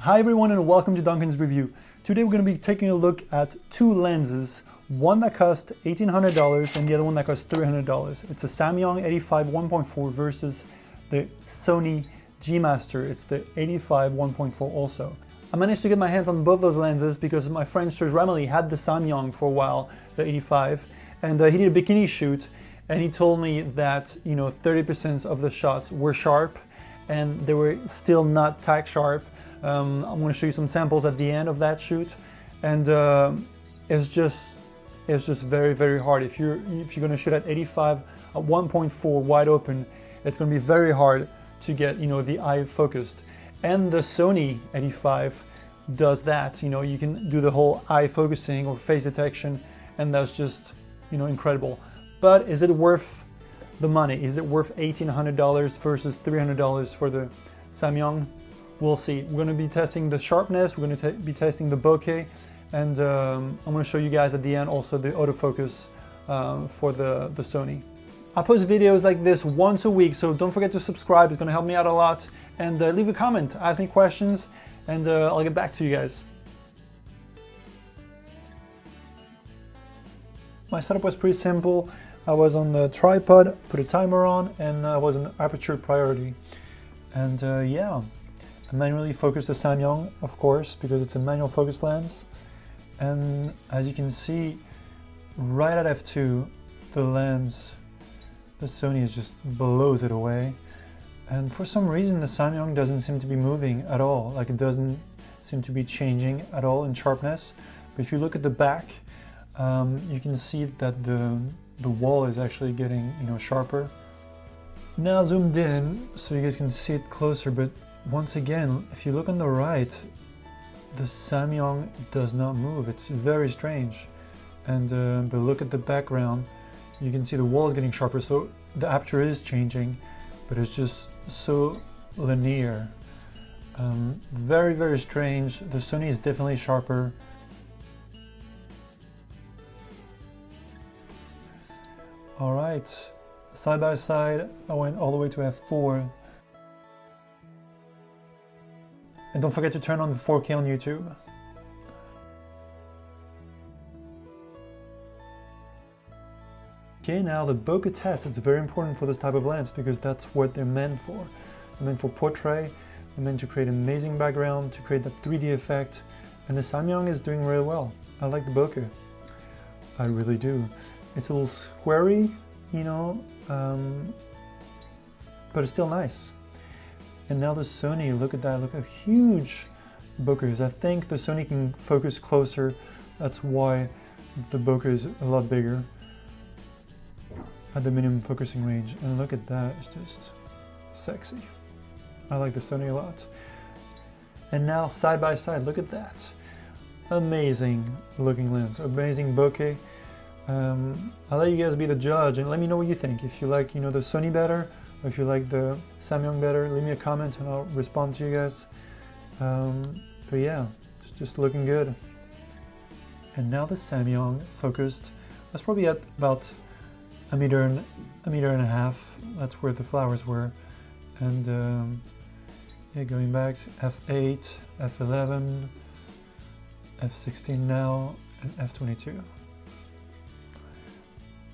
Hi everyone and welcome to Duncan's Review. Today we're going to be taking a look at two lenses, one that cost $1,800 and the other one that cost $300. It's a Samyang 85 1.4 versus the Sony G Master. It's the 85 1.4 also. I managed to get my hands on both those lenses because my friend Serge Ramely had the Samyang for a while, the 85, and he did a bikini shoot and he told me that 30% of the shots were sharp and they were still not tack sharp. I'm going to show you some samples at the end of that shoot, and it's just very, very hard. If you're going to shoot at 85 at 1.4 wide open, it's going to be very hard to get the eye focused. And the Sony 85 does that. You can do the whole eye focusing or face detection, and that's just incredible. But is it worth the money? Is it worth $1,800 versus $300 for the Samyang? We'll see. We're going to be testing the sharpness, we're going to be testing the bokeh, and I'm going to show you guys at the end also the autofocus for the Sony. I post videos like this once a week, so don't forget to subscribe. It's going to help me out a lot. And leave a comment, ask me questions, and I'll get back to you guys. My setup was pretty simple. I was on the tripod, put a timer on, and I was on aperture priority. And yeah. I manually focused the Samyang, of course, because it's a manual focus lens. And as you can see, right at f2, the lens, the Sony just blows it away. And for some reason, the Samyang doesn't seem to be moving at all. Like, it doesn't seem to be changing at all in sharpness. But if you look at the back, you can see that the wall is actually getting sharper. Now zoomed in so you guys can see it closer, but once again, if you look on the right, the Samyang does not move. It's very strange. And but look at the background, you can see the wall is getting sharper, so the aperture is changing, but it's just so linear. Very, very strange. The Sony is definitely sharper. All right, side by side, I went all the way to f4. And don't forget to turn on the 4K on YouTube. Okay, now the bokeh test. It's very important for this type of lens because that's what they're meant for. They're meant for portrait, they're meant to create an amazing background, to create that 3D effect. And the Samyang is doing really well. I like the bokeh. I really do. It's a little squarey, but it's still nice. And now the Sony, look at that, look how huge bokeh is. I think the Sony can focus closer. That's why the bokeh is a lot bigger at the minimum focusing range. And look at that, it's just sexy. I like the Sony a lot. And now side by side, look at that. Amazing looking lens, amazing bokeh. I'll let you guys be the judge and let me know what you think. If you like, the Sony better, or if you like the Samyang better, leave me a comment and I'll respond to you guys. But yeah, it's just looking good. And now the Samyang focused. That's probably at about a meter and a half. That's where the flowers were. And yeah, going back, f8, f11, f16 now, and f22.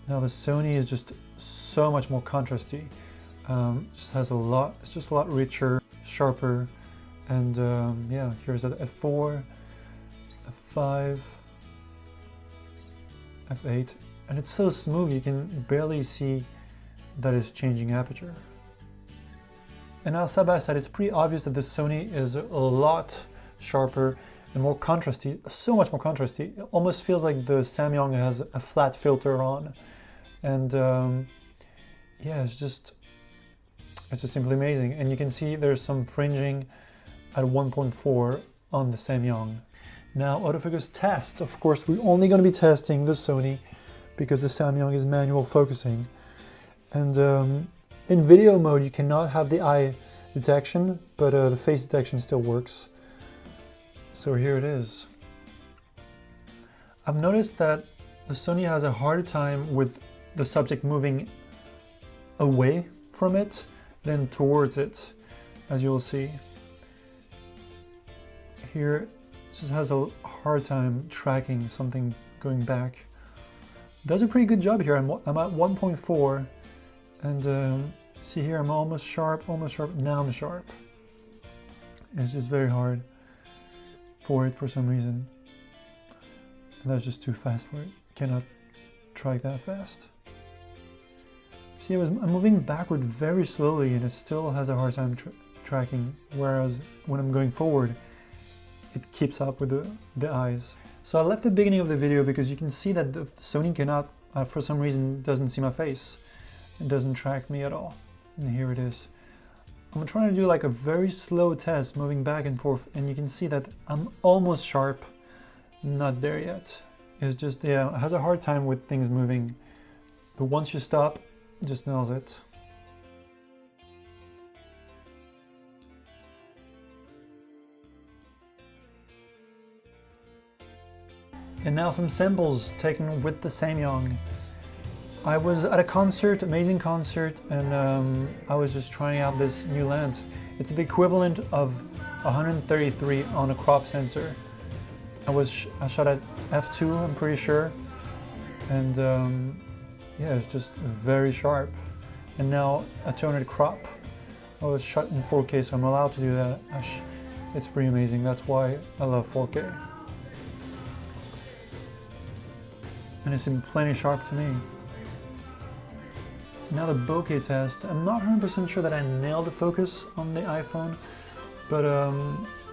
Now the Sony is just so much more contrasty. Just has it's just a lot richer, sharper, and yeah, here's at f4, f5, f8, and it's so smooth you can barely see that it's changing aperture. And now side by side, it's pretty obvious that the Sony is a lot sharper and more contrasty, so much more contrasty. It almost feels like the Samyang has a flat filter on, and yeah, it's just simply amazing. And you can see there's some fringing at 1.4 on the Samyang. Now, autofocus test. Of course, we're only going to be testing the Sony because the Samyang is manual focusing. And in video mode, you cannot have the eye detection, but the face detection still works. So here it is. I've noticed that the Sony has a harder time with the subject moving away from it than towards it, as you'll see. here just has a hard time tracking something going back. Does a pretty good job here. I'm at 1.4, and see here, I'm almost sharp, now I'm sharp. It's just very hard for it for some reason. And that's just too fast for it. Cannot track that fast. See, I'm moving backward very slowly and it still has a hard time tracking, whereas when I'm going forward, it keeps up with the eyes. So I left the beginning of the video because you can see that the Sony cannot, for some reason, doesn't see my face. It doesn't track me at all. And here it is. I'm trying to do like a very slow test, moving back and forth, and you can see that I'm almost sharp, not there yet. It's just, yeah, it has a hard time with things moving. But once you stop, it just nails it. And now some samples taken with the Samyang. I was at a concert, amazing concert, and I was just trying out this new lens. It's the equivalent of 133 on a crop sensor. I shot at f2, I'm pretty sure, and yeah, it's just very sharp. And now I turned it crop. I was shot in 4K, so I'm allowed to do that. It's pretty amazing. That's why I love 4K. And it's in plenty sharp to me. Now the bokeh test. I'm not 100% sure that I nailed the focus on the iPhone, but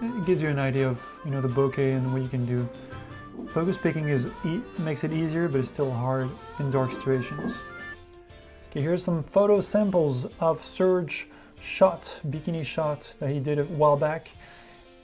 it gives you an idea of, you know, the bokeh and what you can do. Focus picking makes it easier, but it's still hard in dark situations. Okay, here's some photo samples of Serge shot, bikini shot that he did a while back,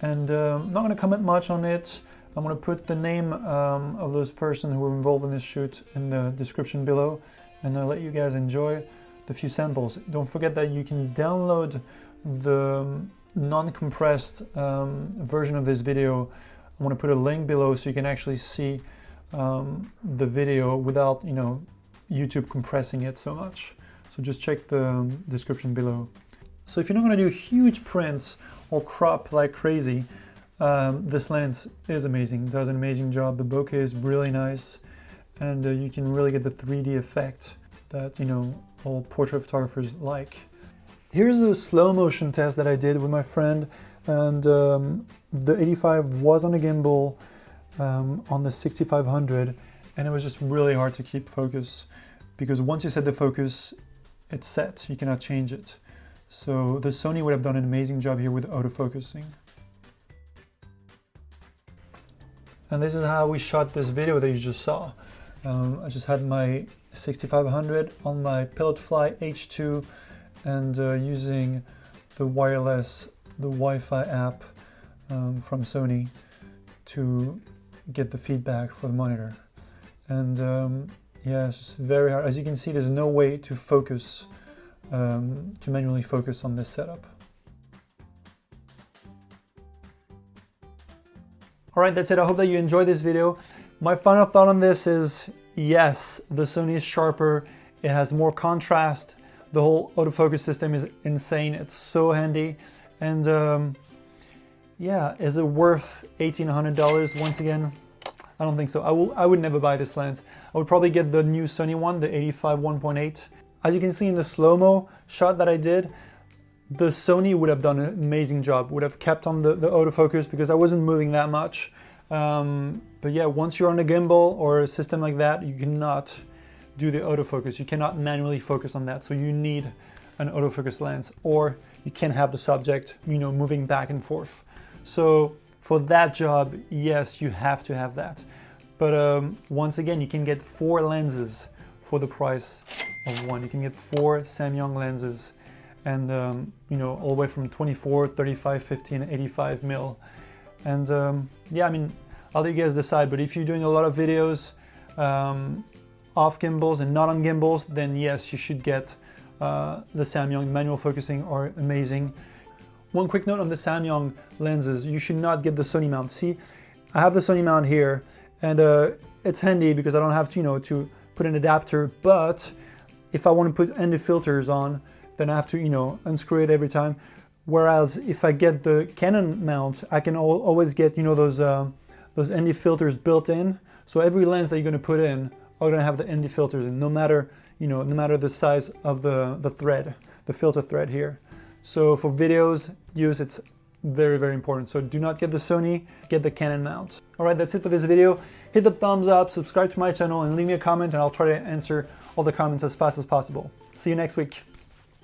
and I'm not going to comment much on it. I'm going to put the name of those persons who were involved in this shoot in the description below, and I'll let you guys enjoy the few samples. Don't forget that you can download the non-compressed version of this video. I'm going to put a link below so you can actually see the video without, you know, YouTube compressing it so much. So just check the description below. So if you're not going to do huge prints or crop like crazy, this lens is amazing. It does an amazing job. The bokeh is really nice, and you can really get the 3D effect that, you know, all portrait photographers like. Here's the slow motion test that I did with my friend, and the 85 was on a gimbal on the 6500, and it was just really hard to keep focus because once you set the focus, it's set. You cannot change it. So the Sony would have done an amazing job here with autofocusing. And this is how we shot this video that you just saw. I just had my 6500 on my Pilotfly H2 and using the wireless, the Wi-Fi app from Sony to get the feedback for the monitor. And yeah, it's just very hard. As you can see, there's no way to focus, to manually focus on this setup. All right, that's it. I hope that you enjoyed this video. My final thought on this is, yes, the Sony is sharper. It has more contrast. The whole autofocus system is insane. It's so handy. And yeah, is it worth $1,800? Once again, I don't think so. I would never buy this lens. I would probably get the new Sony one, the 85 1.8. As you can see in the slow-mo shot that I did, the Sony would have done an amazing job, would have kept on the autofocus because I wasn't moving that much. But yeah, once you're on a gimbal or a system like that, you cannot do the autofocus. You cannot manually focus on that. So you need an autofocus lens, or you can have the subject, you know, moving back and forth. So for that job, yes, you have to have that. But once again, you can get 4 lenses for the price of one. You can get 4 Samyang lenses, and you know, all the way from 24, 35, 50, and 85 mil. And yeah, I mean, I'll let you guys decide, but if you're doing a lot of videos off gimbals and not on gimbals, then yes, you should get the Samyang. Manual focusing are amazing. One quick note on the Samyang lenses, you should not get the Sony mount. See, I have the Sony mount here, and it's handy because I don't have to, you know, to put an adapter, but if I want to put ND filters on, then I have to, you know, unscrew it every time. Whereas if I get the Canon mount, I can always get, you know, those ND filters built in. So every lens that you're going to put in are going to have the ND filters in, no matter, you know, no matter the size of the thread, the filter thread here. So for videos use, it's very, very important. So do not get the Sony, get the Canon mount. All right, that's it for this video. Hit the thumbs up, subscribe to my channel, and leave me a comment, and I'll try to answer all the comments as fast as possible. See you next week.